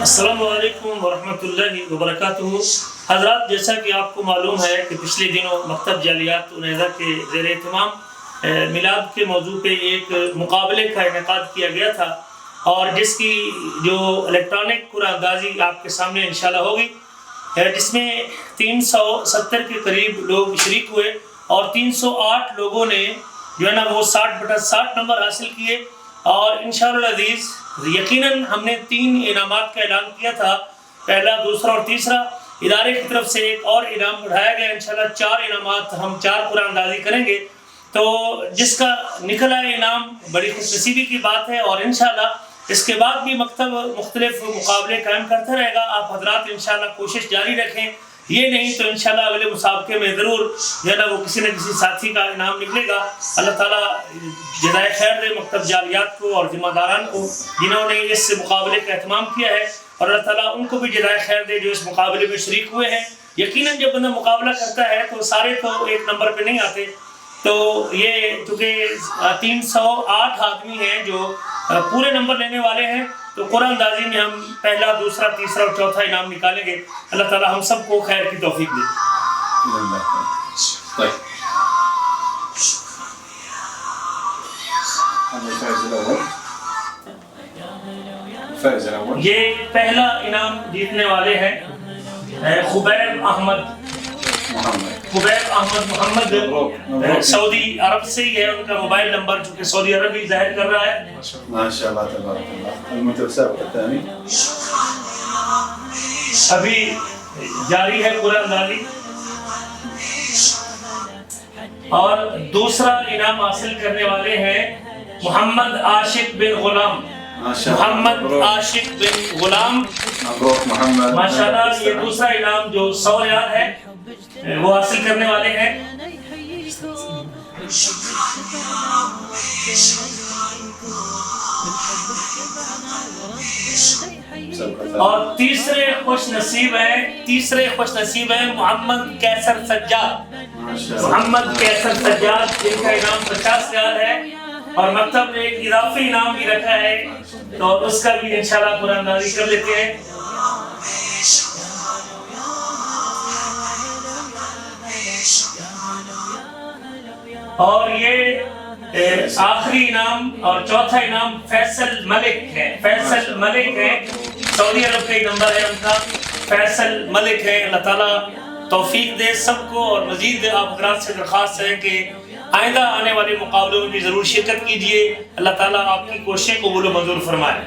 السلام علیکم ورحمۃ اللہ وبرکاتہ۔ حضرات، جیسا کہ آپ کو معلوم ہے کہ پچھلے دنوں مکتب جالیات عنیزہ کے زیر اہتمام میلاد کے موضوع پہ ایک مقابلے کا انعقاد کیا گیا تھا، اور جس کی جو الیکٹرانک قرآن اندازی آپ کے سامنے انشاءاللہ ہوگی، جس میں 370 کے قریب لوگ شریک ہوئے اور 308 لوگوں نے جو ہے نا وہ 60/60 نمبر حاصل کیے، اور انشاءاللہ العزیز یقیناً ہم نے 3 انعامات کا اعلان کیا تھا، پہلا، دوسرا اور تیسرا۔ ادارے کی طرف سے ایک اور انعام بڑھایا گیا، انشاءاللہ 4 انعامات، ہم 4 قرآن اندازی کریں گے، تو جس کا نکلا انعام بڑی خوش نصیبی کی بات ہے، اور انشاءاللہ اس کے بعد بھی مکتب مختلف مقابلے قائم کرتا رہے گا۔ آپ حضرات انشاءاللہ کوشش جاری رکھیں، یہ نہیں تو انشاءاللہ اگلے مسابقے میں ضرور جو ہے نا وہ کسی نہ کسی ساتھی کا انعام نکلے گا۔ اللہ تعالیٰ جزائے خیر دے مکتب جالیات کو اور ذمہ داران کو جنہوں نے اس مقابلے کا اہتمام کیا ہے، اور اللہ تعالیٰ ان کو بھی جزائے خیر دے جو اس مقابلے میں شریک ہوئے ہیں۔ یقیناً جب بندہ مقابلہ کرتا ہے تو سارے تو ایک نمبر پہ نہیں آتے، تو یہ چونکہ 308 آدمی ہیں جو پورے نمبر لینے والے ہیں، تو قرآن اندازی میں ہم پہلا، دوسرا، تیسرا اور چوتھا انعام نکالیں گے۔ اللہ تعالیٰ ہم سب کو خیر کی توفیق دے۔ یہ پہلا انعام جیتنے والے ہیں خبیب احمد محمد، سعودی عرب سے ہی ہے، ان کا موبائل نمبر چونکہ سعودی عرب ہی ظاہر کر رہا ہے۔ ماشاءاللہ تبارک اللہ۔ المتسابق الثاني ابھی جاری ہے قرآن اندازی، اور دوسرا انعام حاصل کرنے والے ہیں محمد عاشق بن غلام۔ محمد عاشق بن غلام، مبروک محمد، ماشاءاللہ یہ دوسرا انعام جو 100 ریال ہے وہ حاصل کرنے والے ہیں۔ اور تیسرے خوش نصیب ہیں محمد کیسر سجاد۔ محمد کیسر سجاد، جن کا انعام 50 ریال ہے، اور مکتب نے ایک اضافی انعام بھی رکھا ہے، تو اس کا بھی انشاءاللہ قرآن اندازی کر لیتے ہیں۔ اور یہ آخری انعام اور چوتھا انعام فیصل ملک ہے۔ فیصل ملک ہے، سعودی عرب کا نمبر ہے ان کا، فیصل ملک ہے۔ اللہ تعالیٰ توفیق دے سب کو، اور مزید آپ حضرات سے درخواست ہے کہ آئندہ آنے والے مقابلوں میں بھی ضرور شرکت کیجیے۔ اللہ تعالیٰ آپ کی کوششیں قبول و منظور فرمائے۔